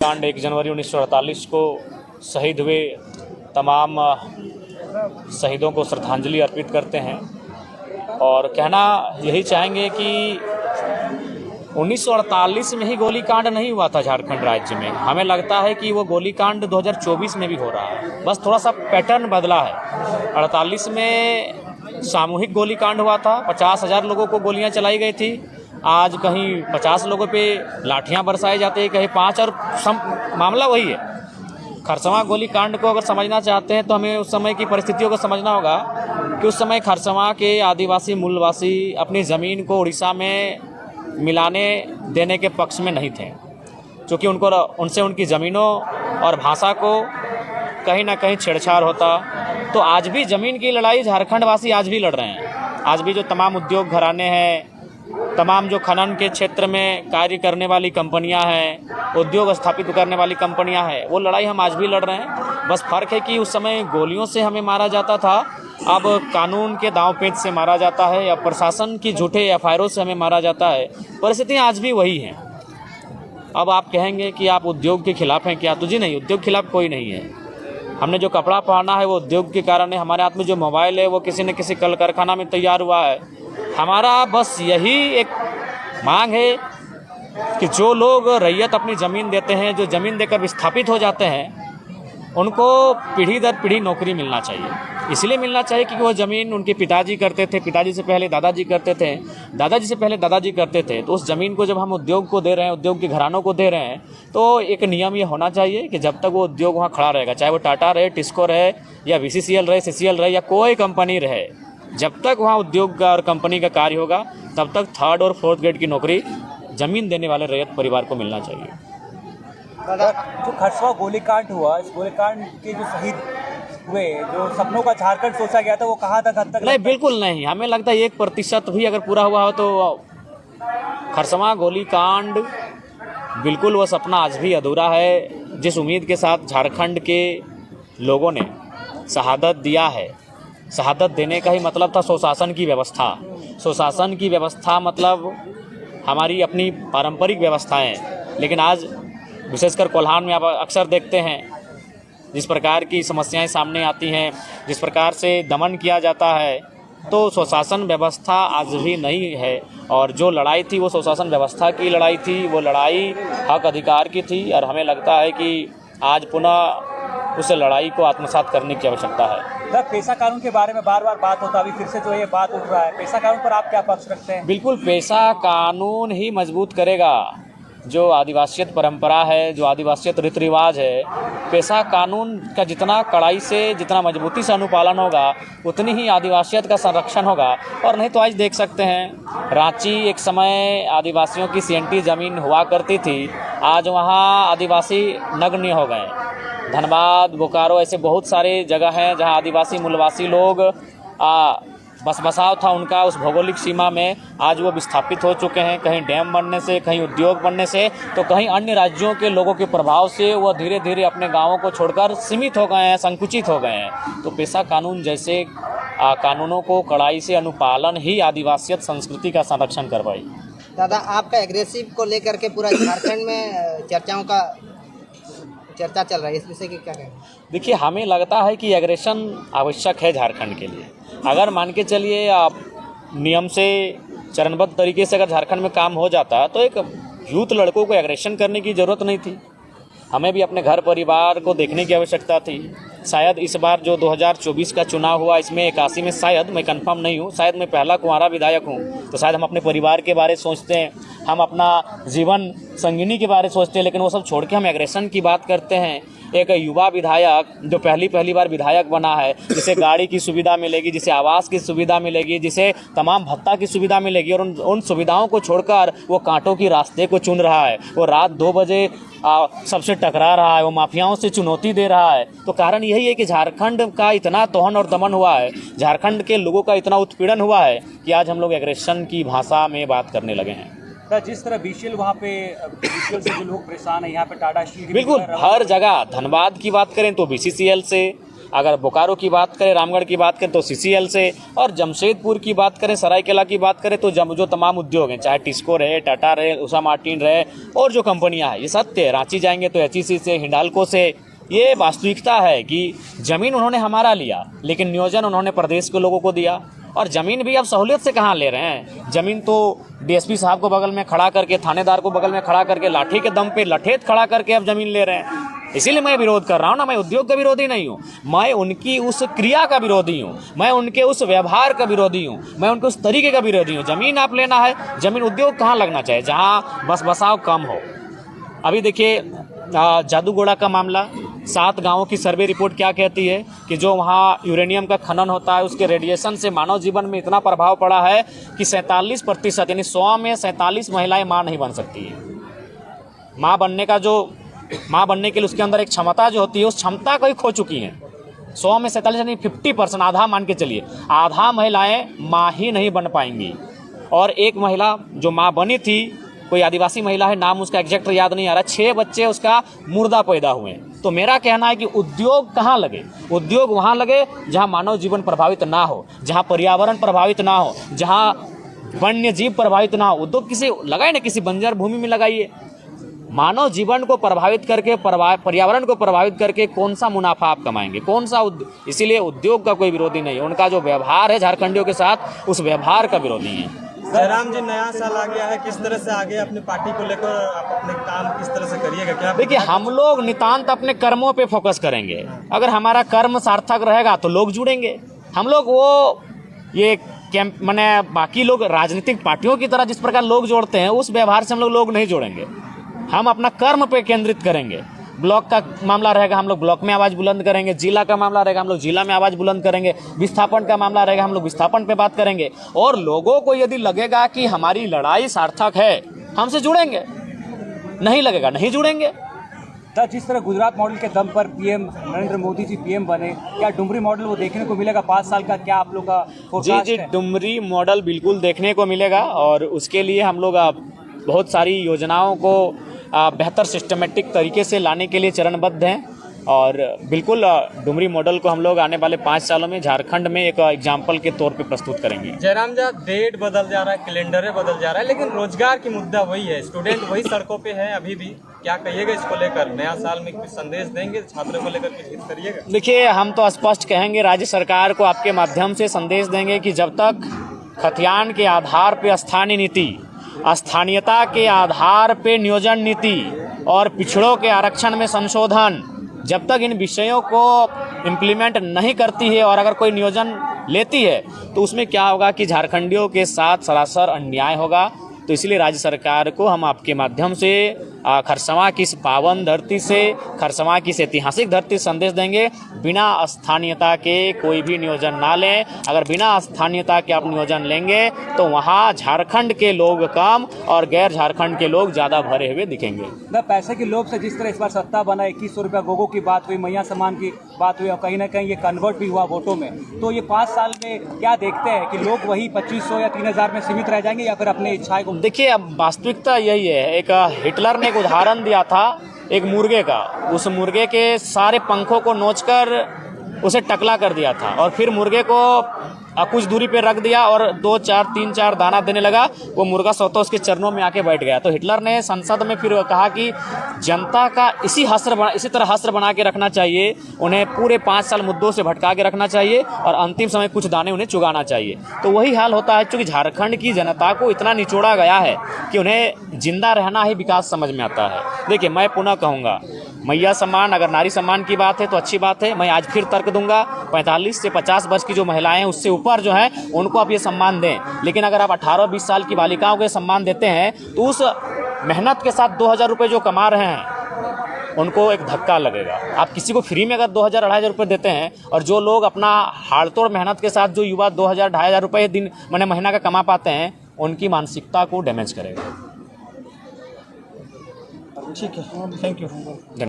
कांड 1 जनवरी 1948 को शहीद हुए तमाम शहीदों को श्रद्धांजलि अर्पित करते हैं और कहना यही चाहेंगे कि 1948 में ही गोलीकांड नहीं हुआ था झारखंड राज्य में। हमें लगता है कि वो गोलीकांड 2024 में भी हो रहा है, बस थोड़ा सा पैटर्न बदला है। 48 में सामूहिक गोलीकांड हुआ था, 50,000 लोगों को गोलियां चलाई गई थी। आज कहीं 50 लोगों पे लाठियां बरसाई जाती है, कहीं 5 और मामला वही है। खरसवां गोलीकांड को अगर समझना चाहते हैं तो हमें उस समय की परिस्थितियों को समझना होगा कि उस समय खरसवां के आदिवासी मूलवासी अपनी ज़मीन को उड़ीसा में मिलाने देने के पक्ष में नहीं थे, क्योंकि उनसे उनकी ज़मीनों और भाषा को कहीं ना कहीं छेड़छाड़ होता। तो आज भी ज़मीन की लड़ाई झारखंड वासी आज भी लड़ रहे हैं। आज भी जो तमाम उद्योग घराने हैं, तमाम जो खनन के क्षेत्र में कार्य करने वाली कंपनियां हैं, उद्योग स्थापित करने वाली कंपनियां हैं, वो लड़ाई हम आज भी लड़ रहे हैं। बस फ़र्क है कि उस समय गोलियों से हमें मारा जाता था, अब कानून के दांव पेच से मारा जाता है या प्रशासन की झूठे एफआईआरों से हमें मारा जाता है। परिस्थितियाँ आज भी वही हैं। अब आप कहेंगे कि आप उद्योग के खिलाफ़ हैं क्या? तो जी नहीं, उद्योग के खिलाफ़ कोई नहीं है। हमने जो कपड़ा पहना है वो उद्योग के कारण है, हमारे हाथ में जो मोबाइल है वो किसी न किसी कल कारखाना में तैयार हुआ है। हमारा बस यही एक मांग है कि जो लोग रैयत अपनी ज़मीन देते हैं, जो ज़मीन देकर विस्थापित हो जाते हैं, उनको पीढ़ी दर पीढ़ी नौकरी मिलना चाहिए। इसलिए मिलना चाहिए क्योंकि वो ज़मीन उनके पिताजी करते थे, पिताजी से पहले दादाजी करते थे, दादाजी से पहले दादाजी करते थे। तो उस ज़मीन को जब हम उद्योग को दे रहे हैं, उद्योग के घरानों को दे रहे हैं, तो एक नियम ये होना चाहिए कि जब तक वो उद्योग वहाँ खड़ा रहेगा, चाहे वो टाटा रहे, टिस्को रहे या BCCL रहे, CCL रहे या कोई कंपनी रहे, जब तक वहाँ उद्योग का और कंपनी का कार्य होगा तब तक 3rd और 4th ग्रेड की नौकरी ज़मीन देने वाले रैयत परिवार को मिलना चाहिए। जो खरसवां गोलीकांड हुआ, इस गोलीकांड के जो शहीद हुए, जो सपनों का झारखंड सोचा गया था, वो कहाँ तक हद तक? नहीं, बिल्कुल नहीं। हमें लगता है 1% भी अगर पूरा हुआ हो तो खरसवां गोलीकांड बिल्कुल वो सपना आज भी अधूरा है। जिस उम्मीद के साथ झारखंड के लोगों ने शहादत दिया है, शहादत देने का ही मतलब था सुशासन की व्यवस्था। सुशासन की व्यवस्था मतलब हमारी अपनी पारंपरिक व्यवस्थाएं, लेकिन आज विशेषकर कोल्हान में आप अक्सर देखते हैं जिस प्रकार की समस्याएं सामने आती हैं, जिस प्रकार से दमन किया जाता है, तो सुशासन व्यवस्था आज भी नहीं है। और जो लड़ाई थी वो सुशासन व्यवस्था की लड़ाई थी, वो लड़ाई हक अधिकार की थी। और हमें लगता है कि आज पुनः उस लड़ाई को आत्मसात करने की आवश्यकता है। पेशा कानून के बारे में बार बार बात होता है, अभी फिर से जो ये बात उठ रहा है, पेशा कानून पर आप क्या पक्ष रखते हैं? बिल्कुल, पेशा कानून ही मजबूत करेगा जो आदिवासियत परंपरा है, जो आदिवासियत रीति रिवाज है। पेशा कानून का जितना कड़ाई से, जितना मजबूती से अनुपालन होगा, उतनी ही आदिवासियत का संरक्षण होगा। और नहीं तो आज देख सकते हैं, रांची एक समय आदिवासियों की CNT ज़मीन हुआ करती थी, आज वहाँ आदिवासी नग्न हो गए। धनबाद, बोकारो, ऐसे बहुत सारे जगह हैं जहाँ आदिवासी मूलवासी लोग बस बसाव था उनका उस भौगोलिक सीमा में, आज वो विस्थापित हो चुके हैं। कहीं डैम बनने से, कहीं उद्योग बनने से, तो कहीं अन्य राज्यों के लोगों के प्रभाव से वो धीरे धीरे अपने गांवों को छोड़कर सीमित हो गए हैं, संकुचित हो गए हैं। तो पेशा कानून जैसे कानूनों को कड़ाई से अनुपालन ही आदिवासियत संस्कृति का संरक्षण करवाई। दादा, आपका एग्रेसिव को लेकर के पूरा झारखंड में चर्चा चल रहा है, इस विषय की क्या कहें? देखिए, हमें लगता है कि एग्रेशन आवश्यक है झारखंड के लिए। अगर मान के चलिए आप नियम से चरणबद्ध तरीके से अगर झारखंड में काम हो जाता तो एक यूथ लड़कों को एग्रेशन करने की ज़रूरत नहीं थी। हमें भी अपने घर परिवार को देखने की आवश्यकता थी। शायद इस बार जो 2024 का चुनाव हुआ, इसमें 81 में, शायद मैं कंफर्म नहीं हूँ, शायद मैं पहला कुंवारा विधायक हूँ, तो शायद हम अपने परिवार के बारे सोचते हैं, हम अपना जीवन संगिनी के बारे सोचते हैं, लेकिन वो सब छोड़ के हम एग्रेशन की बात करते हैं। एक युवा विधायक जो पहली बार विधायक बना है, जिसे गाड़ी की सुविधा मिलेगी, जिसे आवास की सुविधा मिलेगी, जिसे तमाम भत्ता की सुविधा मिलेगी, और उन सुविधाओं को छोड़कर वो कांटों की रास्ते को चुन रहा है। वो रात 2 बजे सबसे टकरा रहा है, वो माफियाओं से चुनौती दे रहा है। तो कारण यही है कि झारखंड का इतना तोहन और दमन हुआ है, झारखंड के लोगों का इतना उत्पीड़न हुआ है कि आज हम लोग एग्रेशन की भाषा में बात करने लगे हैं। जिस तरह BCL वहाँ पे BCL से जो लोग परेशान है, यहाँ पे टाटा स्टील, बिल्कुल हर जगह, धनबाद की बात करें तो BCCL से, अगर बोकारो की बात करें, रामगढ़ की बात करें तो CCL से, और जमशेदपुर की बात करें, सरायकेला की बात करें तो जो तमाम उद्योग हैं, चाहे टिस्को रहे, टाटा रहे, उषा मार्टिन रहे और जो कंपनियां हैं, ये सत्य है। रांची जाएंगे तो HEC से, हिंडाल्को से। ये वास्तविकता है कि ज़मीन उन्होंने हमारा लिया, लेकिन नियोजन उन्होंने प्रदेश के लोगों को दिया। और ज़मीन भी अब सहूलियत से कहाँ ले रहे हैं, ज़मीन तो DSP साहब को बगल में खड़ा करके, थानेदार को बगल में खड़ा करके, लाठी के दम पे लठेत खड़ा करके अब ज़मीन ले रहे हैं। इसीलिए मैं विरोध कर रहा हूँ ना, मैं उद्योग का विरोधी नहीं हूँ, मैं उनकी उस क्रिया का विरोधी हूँ, मैं उनके उस व्यवहार का विरोधी हूँ, मैं उनके उस तरीके का विरोधी हूँ। ज़मीन आप लेना है, ज़मीन उद्योग कहाँ लगना चाहिए, जहाँ बस बसाव कम हो। अभी देखिए जादूगोड़ा का मामला, 7 गांवों की सर्वे रिपोर्ट क्या कहती है कि जो वहाँ यूरेनियम का खनन होता है उसके रेडिएशन से मानव जीवन में इतना प्रभाव पड़ा है कि 47% यानी 100 में 47 महिलाएं माँ नहीं बन सकती है। माँ बनने के लिए उसके अंदर एक क्षमता जो होती है, उस क्षमता को ही खो चुकी हैं। 100 में 47 यानी 50%, आधा मान के चलिए, आधा महिलाएं माँ ही नहीं बन पाएंगी। और एक महिला जो माँ बनी थी, कोई आदिवासी महिला है, नाम उसका एग्जैक्ट याद नहीं आ रहा, 6 बच्चे उसका मुर्दा पैदा हुए। तो मेरा कहना है कि उद्योग कहाँ लगे, उद्योग वहाँ लगे जहाँ मानव जीवन प्रभावित ना हो, जहाँ पर्यावरण प्रभावित ना हो, जहाँ वन्य जीव प्रभावित ना हो। उद्योग किसी लगाए ना, किसी बंजर भूमि में लगाइए। मानव जीवन को प्रभावित करके, पर्यावरण को प्रभावित करके कौन सा मुनाफा आप कमाएंगे, कौन सा इसीलिए उद्योग का कोई विरोधी नहीं है। उनका जो व्यवहार है झारखंडियों के साथ, उस व्यवहार का विरोधी है। जयराम जी, नया साल आ गया है, किस तरह से आगे अपनी पार्टी को लेकर आप अपने काम किस तरह से करिएगा? क्या देखिए, हम लोग नितांत अपने कर्मों पे फोकस करेंगे। अगर हमारा कर्म सार्थक रहेगा तो लोग जुड़ेंगे। हम लोग वो ये कैंप माने बाकी लोग राजनीतिक पार्टियों की तरह जिस प्रकार लोग जोड़ते हैं, उस व्यवहार से हम लोग नहीं जोड़ेंगे। हम अपना कर्म पे केंद्रित करेंगे। ब्लॉक का मामला रहेगा, हम लोग ब्लॉक में आवाज़ बुलंद करेंगे। जिला का मामला रहेगा, हम लोग जिला में आवाज़ बुलंद करेंगे। विस्थापन का मामला रहेगा, हम लोग विस्थापन पे बात करेंगे। और लोगों को यदि लगेगा कि हमारी लड़ाई सार्थक है, हमसे जुड़ेंगे। नहीं लगेगा, नहीं जुड़ेंगे। तो जिस तरह गुजरात मॉडल के दम पर PM नरेंद्र मोदी जी PM बने, क्या डुमरी मॉडल वो देखने को मिलेगा 5 साल का? क्या आप लोग का फोरकास्ट जी, डुमरी मॉडल बिल्कुल देखने को मिलेगा। और उसके लिए हम लोग बहुत सारी योजनाओं को बेहतर सिस्टमेटिक तरीके से लाने के लिए चरणबद्ध हैं। और बिल्कुल डुमरी मॉडल को हम लोग आने वाले 5 सालों में झारखंड में एक एग्जाम्पल के तौर पे प्रस्तुत करेंगे। जयराम जी, डेट बदल जा रहा है, कैलेंडर बदल जा रहा है, लेकिन रोजगार की मुद्दा वही है, स्टूडेंट वही सड़कों पे है अभी भी। क्या कहिएगा इसको लेकर? नया साल में कुछ संदेश देंगे छात्रों को लेकर, कुछ हित करिएगा? देखिए, हम तो स्पष्ट कहेंगे, राज्य सरकार को आपके माध्यम से संदेश देंगे कि जब तक खतियान के आधार पे स्थानीय नीति, स्थानीयता के आधार पे नियोजन नीति और पिछड़ों के आरक्षण में संशोधन, जब तक इन विषयों को इम्प्लीमेंट नहीं करती है और अगर कोई नियोजन लेती है तो उसमें क्या होगा कि झारखंडियों के साथ सरासर अन्याय होगा। तो इसलिए राज्य सरकार को हम आपके माध्यम से खरसवां की इस पावन धरती से, खरसवां की इस ऐतिहासिक धरती से संदेश देंगे, बिना स्थानीयता के कोई भी नियोजन ना लें। अगर बिना स्थानीयता के आप नियोजन लेंगे तो वहाँ झारखंड के लोग कम और गैर झारखंड के लोग ज़्यादा भरे हुए दिखेंगे। न पैसे के लोभ से जिस तरह इस बार सत्ता बना, 2100 रुपया गोगो की बात हुई, मैया सम्मान की बात हुई, और कहीं ना कहीं ये कन्वर्ट भी हुआ वोटों में। तो ये 5 साल में क्या देखते हैं कि लोग वही 2500 या 3000 में सीमित रह जाएंगे या फिर अपने इच्छाएं को? देखिए, अब वास्तविकता यही है। एक हिटलर ने एक उदाहरण दिया था एक मुर्गे का। उस मुर्गे के सारे पंखों को नोचकर उसे टकला कर दिया था और फिर मुर्गे को कुछ दूरी पे रख दिया और 2-4-3-4 दाना देने लगा। वो मुर्गा स्वतः उसके चरणों में आके बैठ गया। तो हिटलर ने संसद में फिर कहा कि जनता का इसी तरह हस्र बना के रखना चाहिए, उन्हें पूरे 5 साल मुद्दों से भटका के रखना चाहिए और अंतिम समय कुछ दाने उन्हें चुगाना चाहिए। तो वही हाल होता है, क्योंकि झारखंड की जनता को इतना निचोड़ा गया है कि उन्हें जिंदा रहना ही विकास समझ में आता है। देखिए, मैं पुनः कहूँगा, मैया सम्मान, अगर नारी सम्मान की बात है तो अच्छी बात है। मैं आज फिर तर्क दूंगा, 45 से 50 वर्ष की जो महिलाएं हैं उससे ऊपर जो है उनको आप ये सम्मान दें। लेकिन अगर आप 18-20 साल की बालिकाओं को सम्मान देते हैं तो उस मेहनत के साथ 2000 रुपये जो कमा रहे हैं उनको एक धक्का लगेगा। आप किसी को फ्री में अगर 2000-2500 रुपये देते हैं और जो लोग अपना हाड़तोड़ मेहनत के साथ जो युवा 2000-2500 रुपये दिन महीना का कमा पाते हैं, उनकी मानसिकता को डैमेज करेगा। ठीक है, थैंक यू।